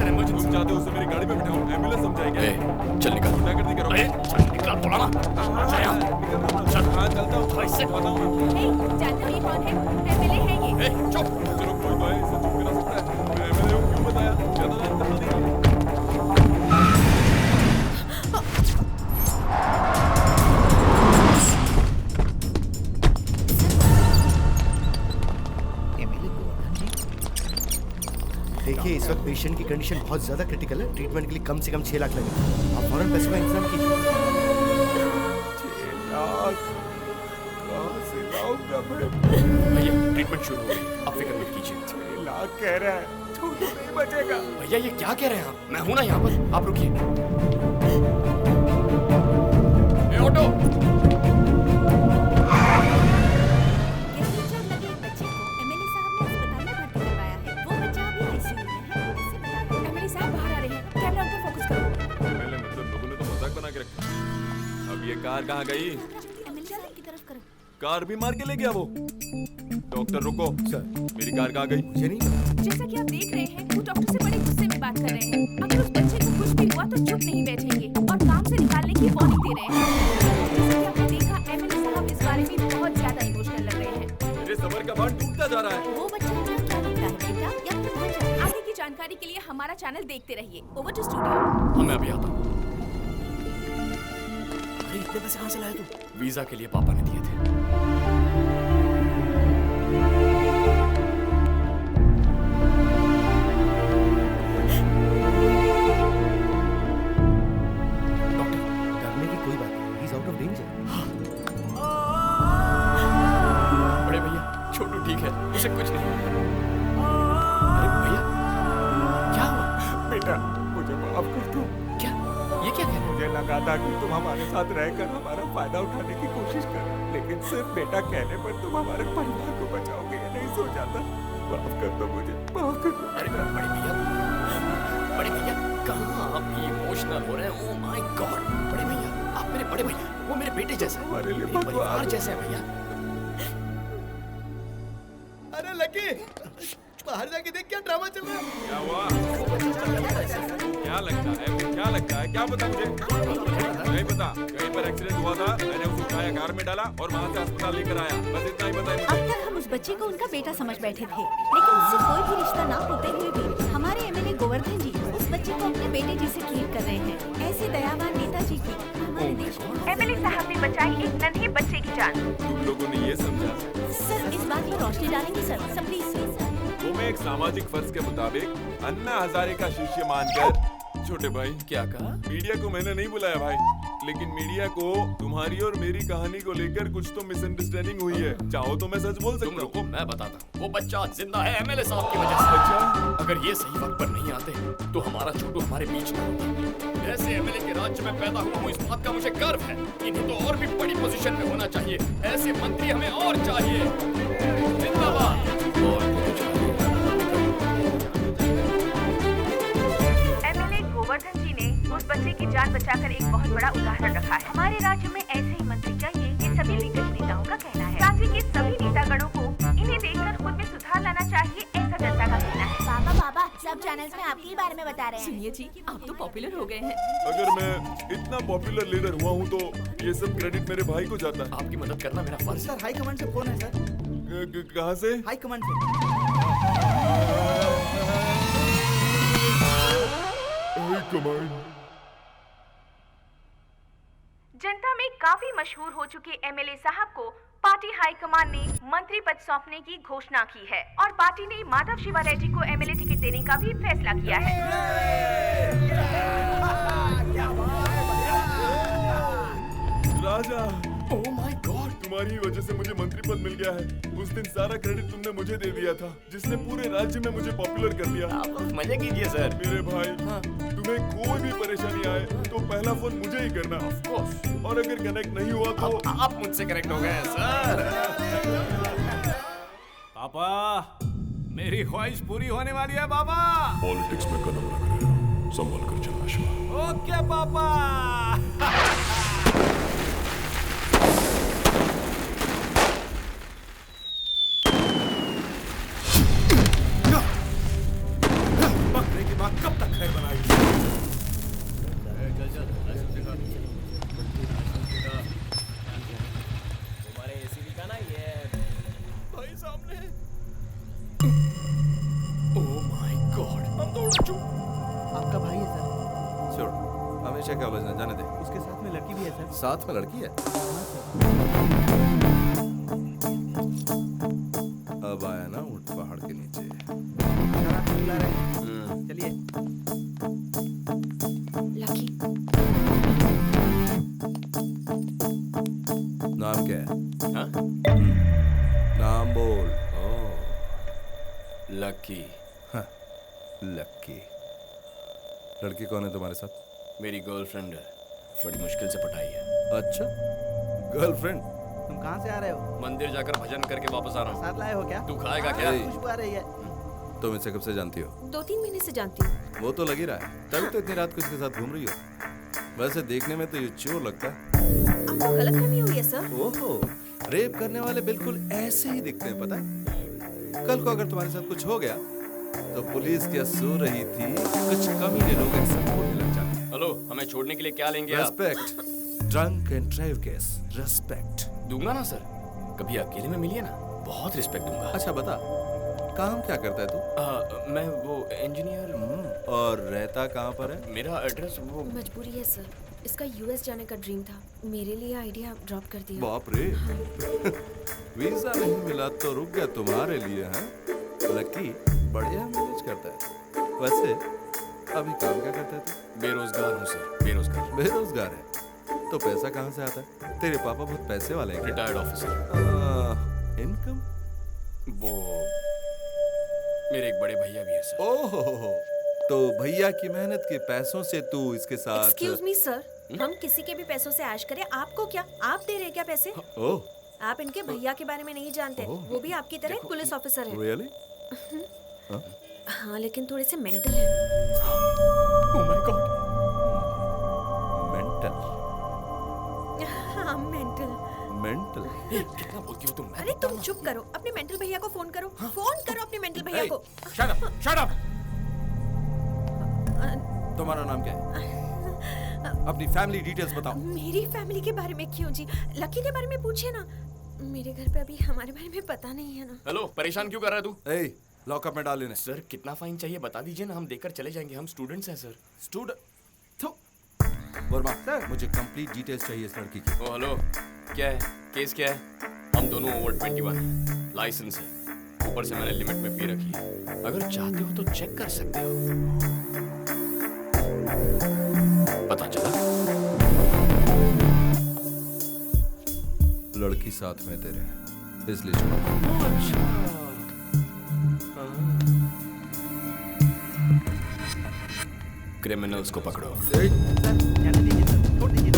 an emergency. तुम चाहते हो उसे मेरी गाड़ी में बिठाऊं? एम्बुलेंस समझाएंगे? चल निकल। गुंडागर्दी करोगे? चल निकल बोला ना। चल चलता हूँ। इससे बताता हूँ मैं। जानते हो ये कौन है? एमएलए है ये। चुप। चलो कोई तो है, इसे चुप करा सकता है। मैं एमएलए हूँ, क्यों बताया? ज्यादा बात करना नहीं है। देखिए इस वक्त पेशेंट की कंडीशन बहुत ज्यादा क्रिटिकल है। ट्रीटमेंट के लिए कम से कम 6 लाख लगेगा। आप फौरन पैसे का इंतजाम कीजिए। 6 लाख कहाँ से लाऊंगा मैं? भैया ट्रीटमेंट शुरू हो गई, आप फिक्र मत कीजिए। 6 लाख कह रहा है, तो नहीं बचेगा। भैया ये क्या कह रहे हैं आप? मैं हूं ना यहाँ पर, आप रुकिए। ऑटो। अब ये कार कहाँ गई? की तरफ करो। कार भी मार के ले गया वो। डॉक्टर रुको सर, मेरी कार कहाँ गई? मुझे नहीं पता। जैसा कि आप देख रहे हैं, वो डॉक्टर से बड़े गुस्से में बात कर रहे हैं। अगर उस बच्चे को कुछ भी हुआ तो चुप नहीं बैठेंगे और काम से निकालने की वार्निंग दे रहे हैं। जैसा कि आपने देखा, एमएलए साहब इस बारे में बहुत ज्यादा इमोशनल लग रहे हैं। मेरे सबर का बांध टूटता जा रहा है। वो बच्चा क्या निकला है बेटा या फिर भर जाए? आगे की जानकारी के लिए हमारा चैनल देखते रहिए। Over to studio. मैं अभी आता हूँ। अरे इतने पैसे कहाँ से लाया तू? वीजा के लिए पापा ने दिए थे। डरने की कोई बात नहीं। He is out of danger. बड़े भैया छोटू ठीक है, उसे कुछ नहीं। अरे भैया क्या हुआ? बेटा मुझे माफ कर दो। क्या ये क्या कह रहे मुझे लगा था कि तुम हमारे साथ रहकर हमारा फायदा उठाने की कोशिश करो, लेकिन सिर्फ बेटा कहने पर तुम हमारे परिवार को बचाओगे ये नहीं सोचा था। माफ कर दो मुझे, माफ कर दो। अरे बड़े भैया कहाँ आप इमोशनल हो रहे हैं? ओह माय गॉड बड़े भैया, आप मेरे बड़े भैया, वो मेरे बेटे जैसे हैं, हमारे लिए मेरे परिवार भगवान। जैसे हैं भैया। अरे लकी, बाहर जाके देख क्या ड्रामा चल रहा है। क्या हुआ? क्या लगता है? क्या लगता है? क्या पता मुझे? नहीं पता। कहीं पर एक्सीडेंट हुआ था, मैंने उसे उठाया, कार में डाला और वहाँ से अस्पताल लेकर आया। बस इतना ही पता है मुझे। अब तक हम उस बच्चे को उनका बेटा समझ बैठे थे, लेकिन उससे कोई भी रिश्ता ना होते हुए भी हमारे एमएलए गोवर्धन जी उस बच्चे को अपने बेटे जी से केयर कर रहे हैं। ऐसे दयावान नेताजी की हमारे देश में एमएलए साहब ने बचाई एक नन्हे बच्चे की जान। तुम लोगों ने ये समझा? सर इस बात पर रोशनी डालेंगे सर प्लीज। वो मैं एक सामाजिक फर्ज के मुताबिक अन्ना हजारे का शिष्य मानकर। छोटे भाई क्या कहा? मीडिया को मैंने नहीं बुलाया भाई, लेकिन मीडिया को तुम्हारी और मेरी कहानी को लेकर कुछ तो मिसअंडरस्टैंडिंग हुई है। चाहो तो मैं सच बोल तुम सकता रुको, हूँ। मैं बताता हूँ। वो बच्चा जिंदा है एमएलए साहब की वजह से। अच्छा, अगर ये सही वक्त पर नहीं आते तो हमारा छोटू हमारे बीच में होता। ऐसे एमएलए के राज्य में पैदा हुआ हूँ, इस बात का मुझे गर्व है। इन्हें तो और भी बड़ी पोजीशन में होना चाहिए। ऐसे मंत्री हमें और चाहिए। जिंदाबाद। एमएलए गोवर्धन जी ने उस बच्चे की जान बचाकर एक बहुत बड़ा उदाहरण रखा है। हमारे राज्य में ऐसे ही मंत्री चाहिए, ये सभी दिग्गज नेताओं का कहना है। राज्य के सभी नेतागणों को इन्हें देखकर खुद में सुधार लाना चाहिए, ऐसा जनता का कहना है। पापा सब चैनल्स में आपके ही बारे में बता रहे हैं। सुनिए जी, आप तो पॉपुलर हो गए हैं। अगर मैं इतना पॉपुलर लीडर हुआ हूँ तो ये सब क्रेडिट मेरे भाई को जाता है। आपकी मदद करना मेरा फर्ज है। सर हाई कमांड से फोन है सर। कहाँ से? हाई कमांड से। High command. जनता में काफी मशहूर हो चुके एमएलए साहब को पार्टी हाईकमान ने मंत्री पद सौंपने की घोषणा की है और पार्टी ने माधव शिवा रेड्डी को एमएलए टिकट देने का भी फैसला किया है। राजा, ओह माय गॉड, तुम्हारी वजह से मुझे मंत्री पद मिल गया है। उस दिन सारा क्रेडिट तुमने मुझे दे दिया था, जिसने पूरे राज्य में मुझे पॉपुलर कर दिया। आप मजे कीजिए सर। मेरे भाई, तुम्हें कोई भी परेशानी आए तो पहला फोन मुझे ही करना। Of course. और अगर कनेक्ट नहीं हुआ तो आप मुझसे कनेक्ट हो गए सर। पापा मेरी ख्वाहिश पूरी होने वाली है पापा। पॉलिटिक्स में कदम रख रहे हो, संभल कर चलना शिवा। ओके पापा। बकरे की माँ कब तक आपका भाई है सर। छोड़, हमेशा क्या उलझना, जाने दे। उसके साथ में लड़की भी है सर। साथ में लड़की है? अब आया ना ऊंट पहाड़ के नीचे। बुला रहे हैं। चलिए। लकी। नाम क्या है? हाँ? नाम बोल। लकी। हाँ, लकी। लड़की कौन है तुम्हारे साथ? मेरी गर्लफ्रेंड है, बड़ी मुश्किल से पटाई है। अच्छा, गर्लफ्रेंड? तुम कहाँ से आ रहे हो? मंदिर जाकर भजन करके वापस आ रहा हूँ। साथ लाए हो क्या? तू खाएगा क्या? खुशबू आ रही है। तुम इसे कब से जानती हो? 2-3 महीने से जानती हूँ। वो तो लग ही रहा है, तभी तो इतनी रात को इसके साथ घूम रही हो। वैसे देखने में तो ये चोर लगता है। आपको गलतफहमी हुई है सर। ओहो, रेप करने वाले बिल्कुल ऐसे ही दिखते हैं, पता है? कल को अगर तुम्हारे साथ कुछ हो गया तो पुलिस क्या सो रही थी, कुछ कमीने लोग ऐसा बोलने लग जाते हैं। हेलो, हमें छोड़ने के लिए क्या लेंगे आप? Respect, drunk and drive case, respect. दूंगा ना सर, कभी अकेले में मिलिए ना, बहुत रिस्पेक्ट दूंगा। अच्छा बता, काम क्या करता है तू? मैं वो इंजीनियर। और रहता कहाँ पर है? मेरा एड्रेस वो मजबूरी है सर, इसका यूएस जाने का ड्रीम था, मेरे लिए आइडिया ड्रॉप कर दिया। बाप रे। वीजा नहीं मिला तो रुक गया तुम्हारे लिए, हैं? लकी बढ़िया मैनेज करता है। वैसे अभी काम क्या करता है तू? बेरोजगार हूँ सर, बेरोजगार। बेरोजगार है तो पैसा कहाँ से आता है? तेरे पापा बहुत पैसे वाले हैं क्या? Retired officer. इनकम? वो मेरे एक बड़े भैया भी है सर। ओहो, तो भैया की मेहनत के पैसों से तू इसके साथ? एक्सक्यूज मी सर, हम किसी के भी पैसों से ऐश करें, आपको क्या? आप दे रहे हैं क्या पैसे? ओह, आप इनके भैया के बारे में नहीं जानते, वो भी आपकी तरह एक पुलिस ऑफिसर है। रियली? हाँ, लेकिन थोड़े से मेंटल है। Oh my God. मेंटल? हाँ, मेंटल। मेंटल? कितना बोलती हो तुम? अरे तुम चुप करो, अपने मेंटल भैया को फोन करो। फोन करो अपने मेंटल भैया को। Shut up, shut up. तुम्हारा नाम क्या है? अपनी फैमिली डिटेल्स बताओ। मेरी फैमिली के बारे में क्यों जी? लकी के बारे में पूछिए ना, मेरे घर पे अभी हमारे बारे में पता नहीं है ना। हेलो, परेशान क्यों कर रहा है तू? ए, लॉकअप में डाल लेने। सर कितना फाइन चाहिए बता दीजिए ना, हम देकर चले जाएंगे, हम स्टूडेंट्स हैं सर। स्टूडेंट? वर्मा सर, मुझे कंप्लीट डिटेल्स चाहिए इस लड़की की। ओ हेलो, क्या है केस, क्या है? हम दोनों ओवर 21 हैं, लाइसेंस है, ऊपर से मैंने लिमिट में पी रखी है। अगर चाहते हो तो चेक कर सकते हो। पता चला? लड़की साथ में तेरे, इसलिए छोड़। क्रिमिनल्स को पकड़ो। जाने दीजिए सर, छोड़ दीजिए।